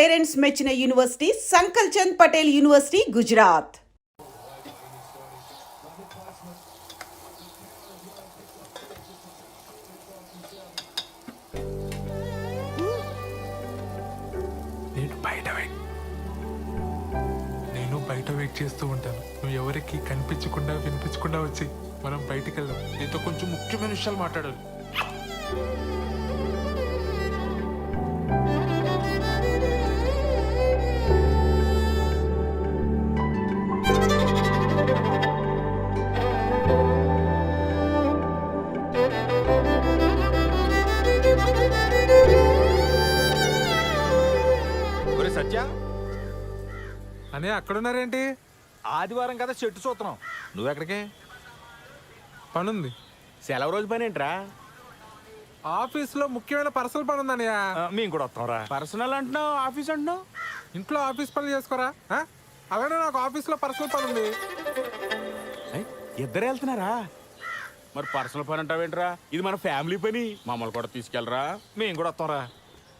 Parents మెచ్చిన university సంకల్ Chand Patel university, Gujarat. నేను బయట వెయిట్ చేస్తూ ఉంటాను. నువ్వు ఎవరికి కనిపించకుండా వినిపించకుండా వచ్చి మనం బయటికి వెళ్దాం. నీతో కొంచెం ముఖ్యమైన విషయాలు మాట్లాడాలి. సత్య అనే అక్కడున్నారేంటి? ఆదివారం కదా చెట్టు చూస్తున్నాం. నువ్వెక్కడికే? పనుంది. సెలవు రోజు పని ఏంట్రా? ఆఫీస్లో ముఖ్యమైన పర్సనల్ పని ఉందన్నయ్య. మేము కూడా వస్తాం రా. పర్సనల్ అంటున్నావు, ఆఫీస్ అంటున్నావు. ఇంట్లో ఆఫీస్ పనులు చేసుకోరా? అలానే నాకు ఆఫీస్లో పర్సనల్ పని ఉంది. ఇద్దరు వెళ్తున్నారా? మరి పర్సనల్ పని అంటావేంట్రా? ఇది మన ఫ్యామిలీ పని. మమ్మల్ని కూడా తీసుకెళ్ళరా, మేము కూడా వస్తాం రా.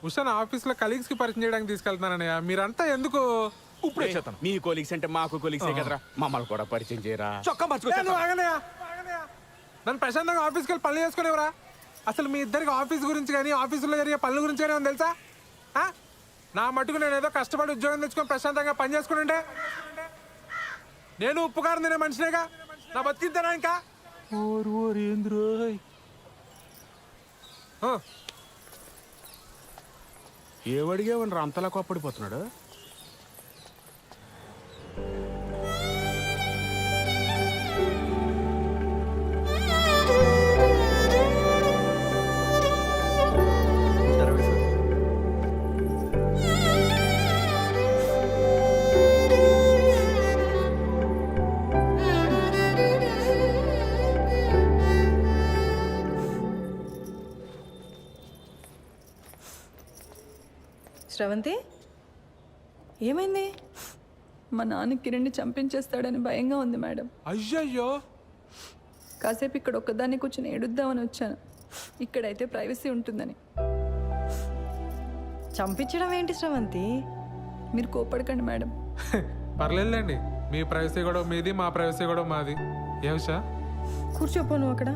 ఉషాన్ ఆఫీస్లో కలీగ్స్ కి పరిచయం చేయడానికి తీసుకెళ్తున్నానన్నయ్య. మీరంతా ఎందుకు? ఇప్పుడే చేస్తాను. మీ కొలీగ్స్ అంటే మాకు కొలీగ్సే కదరా, మమ్మల్ని కూడా పరిచయం చేయరా. చొక్కా నన్ను ప్రశాంతంగా ఆఫీస్కి వెళ్ళి పనులు చేసుకునేవరా? అసలు మీ ఇద్దరికి ఆఫీస్ గురించి కానీ ఆఫీసులో జరిగే పనుల గురించి కానీ ఏమో తెలుసా? నా మటుకు నేను ఏదో కష్టపడి ఉద్యోగం తెచ్చుకొని ప్రశాంతంగా పని చేసుకుంటే నేను ఉప్పుకారం తినే మనిషినేగా. నా బతికిద్దానా ఇంకా? ఏమడిగావని అంతలా కోప్పడిపోతున్నాడు? శ్రవంతి, ఏమైంది? మా నాన్న కిరణ్ని చంపించేస్తాడని భయంగా ఉంది మేడం. అయ్యయ్యో. కాసేపు ఇక్కడ ఒక్కదాన్ని కూర్చొని ఏడుద్దామని వచ్చాను. ఇక్కడైతే ప్రైవసీ ఉంటుందని. చంపించడం ఏంటి శ్రవంతి? మీరు కోపడకండి మేడం. పర్లేదులేండి, మీ ప్రైవసీ కూడా మీది, మా ప్రైవసీ కూడా మాది. ఏ ఉషా, కూర్చోపో నువ్వు అక్కడ.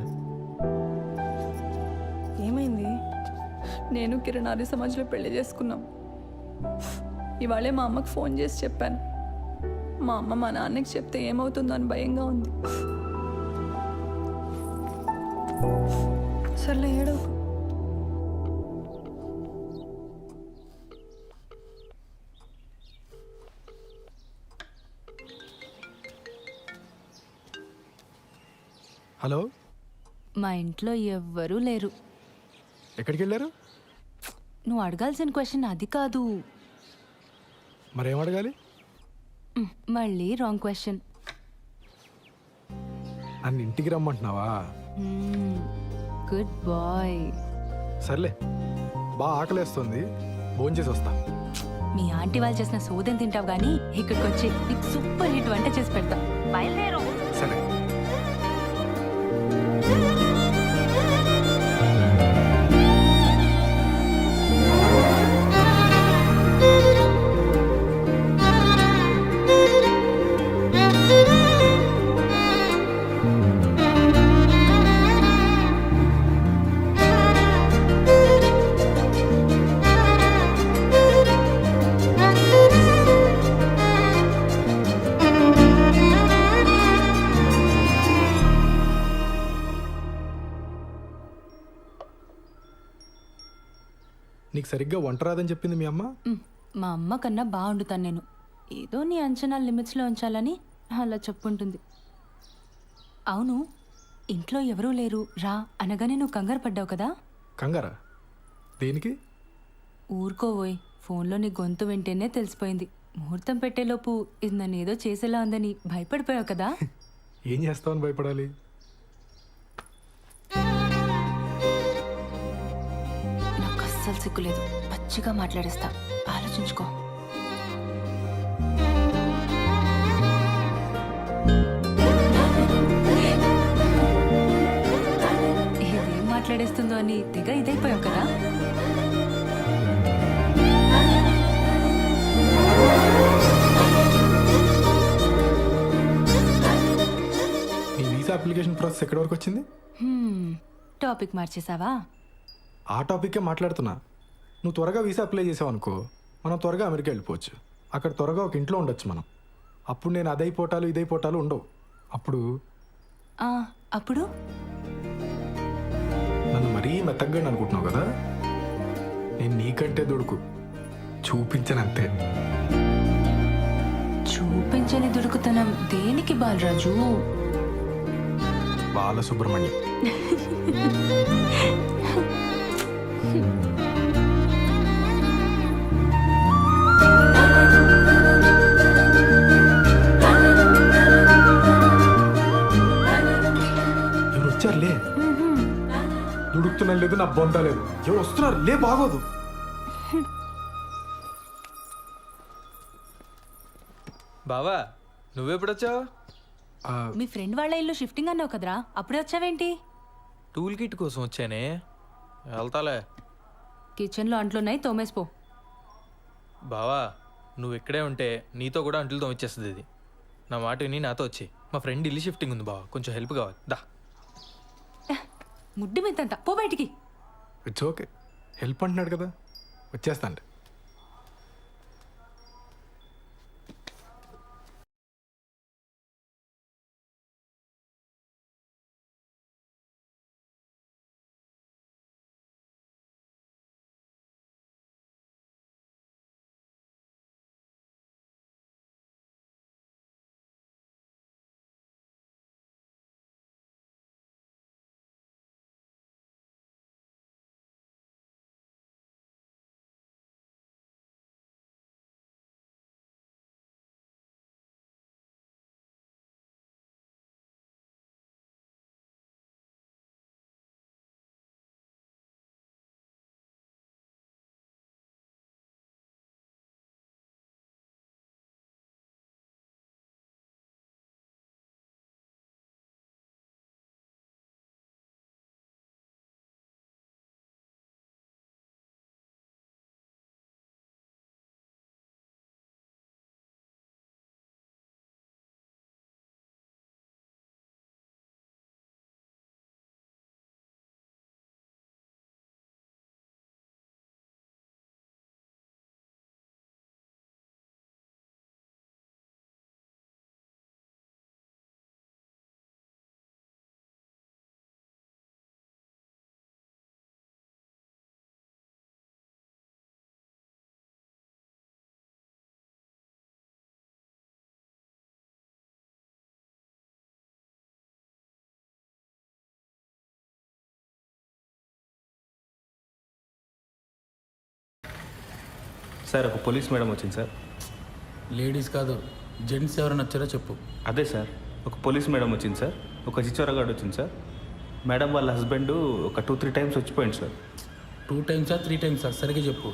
ఏమైంది? నేను కిరణ్ ఆర్య సమాజ్లో పెళ్లి చేసుకున్నాం. ఇవాళే మా అమ్మకు ఫోన్ చేసి చెప్పాను. మా అమ్మ మా నాన్నకి చెప్తే ఏమవుతుందో అని భయంగా ఉంది. సర్లే, ఏడవకు. హలో, మా ఇంట్లో ఎవ్వరూ లేరు. ఎక్కడికి వెళ్ళారు? నువ్వు అడగాల్సిన క్వశ్చన్ అది కాదు. మరేం అడగాలి? మళ్ళీ రాంగ్ క్వశ్చన్. నన్ను ఇంటికి రమ్మంటున్నావా? Good bye. సర్లే, బాగా ఆకలేస్తుంది, భోంచేసి వస్తా. మీ ఆంటీ వాళ్ళు చేసిన సోదం తింటావు కానీ ఇక్కడికి వచ్చి నీకు సూపర్ హిట్ వంట చేసి పెడతా. బయలుదేరు. సరే. నీకు సరిగ్గా వంట రాదని చెప్పింది మీ అమ్మ? మా అమ్మ కన్నా బాగా వండుతాను నేను. ఏదో నీ అంచనా లిమిట్స్లో ఉంచాలని అలా చెప్పుంటుంది. అవును, ఇంట్లో ఎవరూ లేరు రా అనగానే నువ్వు కంగారు పడ్డావు కదా? కంగారా? దేనికి? ఊరుకోవోయ్, ఫోన్లో నీ గొంతు వింటేనే తెలిసిపోయింది. ముహూర్తం పెట్టేలోపు ఇది నన్ను ఏదో చేసేలా ఉందని భయపడిపోయావు కదా? ఏం చేస్తావని భయపడాలి? అస్సలు సిగ్గులేదు, పచ్చిగా మాట్లాడేస్తా. ఆలోచించుకో. ఏదేం మాట్లాడేస్తుందో అని తెగ ఇదైపోయావు కదా? అప్లికేషన్ ప్రాసెస్ ఎక్కడి వరకు వచ్చింది? టాపిక్ మార్చేసావా? ఆ టాపిక్కే మాట్లాడుతున్నా. నువ్వు త్వరగా వీసా అప్లై చేసావు అనుకో, మనం త్వరగా అమెరికా వెళ్ళిపోవచ్చు. అక్కడ త్వరగా ఒక ఇంట్లో ఉండొచ్చు మనం. అప్పుడు నేను అదైపోటాలు ఇదైపోటాలు ఉండవు. అప్పుడు అప్పుడు నన్ను మరీ మెత్తగా అనుకుంటున్నావు కదా, నేను నీకంటే దొడుకు చూపించనంతే. చూపించని దుడుకుతనం దేనికి బాలరాజు? బాలసుబ్రహ్మణ్యం. ఎవరు వచ్చారులే. దుడుకుతున్నా లేదు, నా బొంద లేదు. ఎవరు వస్తున్నారు లే, బాగోదు. బావా నువ్వెప్పుడొచ్చావు? మీ ఫ్రెండ్ వాళ్ళ ఇల్లు షిఫ్టింగ్ అన్నావు కదరా, అప్పుడే వచ్చావేంటి? టూల్ కిట్ కోసం వచ్చానే, వెళ్తాలే. కిచెన్లో అంట్లున్నాయి, తోమేసిపో. బావా నువ్వు ఇక్కడే ఉంటే నీతో కూడా అంట్లు తోమిచ్చేస్తుంది ఇది. నా మాట విని నాతో వచ్చి, మా ఫ్రెండ్ ఇల్లు షిఫ్టింగ్ ఉంది బావా, కొంచెం హెల్ప్ కావాలి. దా ముడ్డి మెత్తంట, పో బయటికి. ఇట్స్ ఓకే, హెల్ప్ అంటున్నాడు కదా, వచ్చేస్తాను. సార్ ఒక పోలీస్ మేడం వచ్చింది సార్. లేడీస్ కాదు, జెంట్స్ ఎవరైనా వచ్చారో చెప్పు. అదే సార్, ఒక పోలీస్ మేడం వచ్చింది సార్, ఒక చిచ్చోరగాడు వచ్చింది సార్. మేడం వాళ్ళ హస్బెండ్ ఒక 2-3 టైమ్స్ వచ్చిపోయింది సార్. 2 టైమ్సా 3 టైమ్సా సరిగ్గా చెప్పు.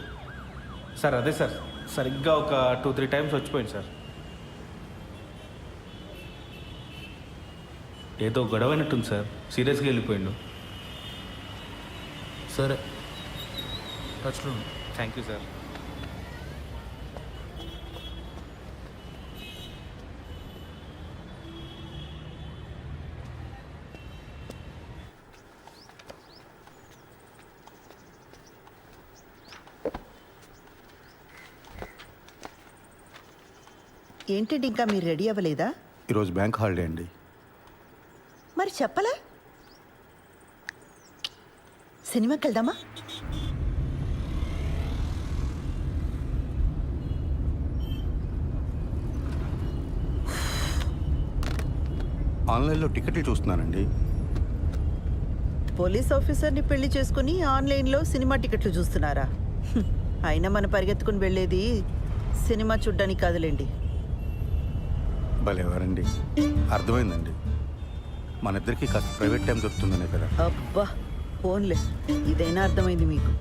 సార్ అదే సార్, సరిగ్గా ఒక 2-3 టైమ్స్ వచ్చిపోయింది సార్. ఏదో గొడవైనట్టుంది సార్, సీరియస్గా వెళ్ళిపోయిండు. సరే టచ్లో ఉండు. Thank you sir. ఏంటండి ఇంకా మీరు రెడీ అవ్వలేదా? ఈరోజు బ్యాంక్ హాలిడే అండి. మరి చెప్పలా? సినిమాకి వెళ్దామా? ఆన్లైన్లో టికెట్లు చూస్తున్నానండి. పోలీస్ ఆఫీసర్ని పెళ్లి చేసుకుని ఆన్లైన్లో సినిమా టికెట్లు చూస్తున్నారా? అయినా మన పరిగెత్తుకుని వెళ్ళేది సినిమా చూడ్డానికి కాదులేండి. భలేవారండి, అర్థమైందండి. మన ఇద్దరికి కాస్త ప్రైవేట్ టైం దొరుకుతుందనే కదా. అబ్బా ఫోన్లే, ఇదైనా అర్థమైంది మీకు.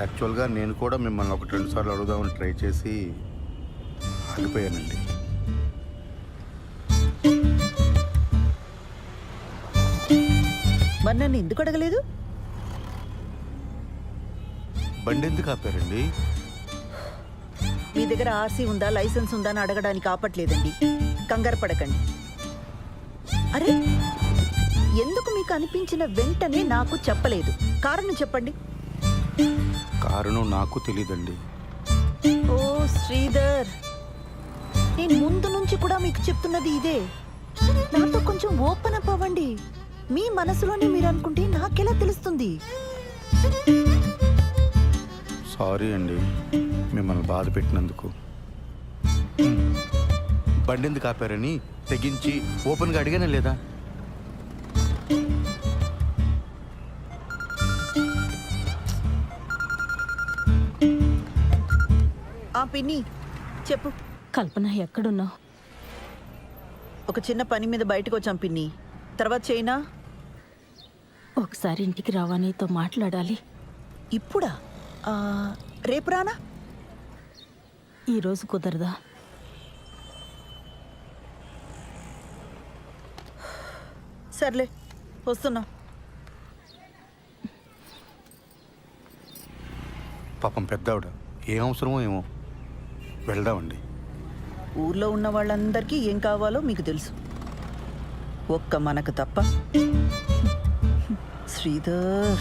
యాక్చువల్గా నేను కూడా మిమ్మల్ని 1-2 సార్లు అడుగుదామని ట్రై చేసి ఆగిపోయానండి. మరి నన్ను ఎందుకు అడగలేదు? బండి ఎందుకు ఆపారండి? మీ దగ్గర ఆర్సీ ఉందా, లైసెన్స్ ఉందా అని అడగడానికి ఆపట్లేదండి. కంగారు పడకండి. అరే ఎందుకు మీకు అనిపించిన వెంటనే నాకు చెప్పలేదు? కారణం చెప్పండి. కారణం నాకు తెలియదండి. ఓ శ్రీధర్, నేను ముందు నుంచి కూడా మీకు చెప్తున్నది ఇదే. నాతో కొంచెం ఓపెన్ అప్ అవ్వండి. మీ మనసులోనే మీరు అనుకుంటే నాకెలా తెలుస్తుంది? సారీ అండి మిమ్మల్ని బాధ పెట్టినందుకు. బండి ఎందుకు ఆపారని తెగించి ఓపెన్గా అడిగానే లేదా? ఆ పిన్ని చెప్పు. కల్పన ఎక్కడున్నావు? ఒక చిన్న పని మీద బయటకు వచ్చాం పిన్ని. తర్వాత చేయనా? ఒకసారి ఇంటికి రావా, నీతో మాట్లాడాలి. ఇప్పుడా? రేపు రానా? ఈరోజు కుదరదా? సర్లే వస్తున్నా. పాపం పెద్దవిడ ఏం అవసరమో ఏమో. వెళ్దామండి. ఊర్లో ఉన్న వాళ్ళందరికీ ఏం కావాలో మీకు తెలుసు, ఒక్క మనకు తప్ప. శ్రీధర్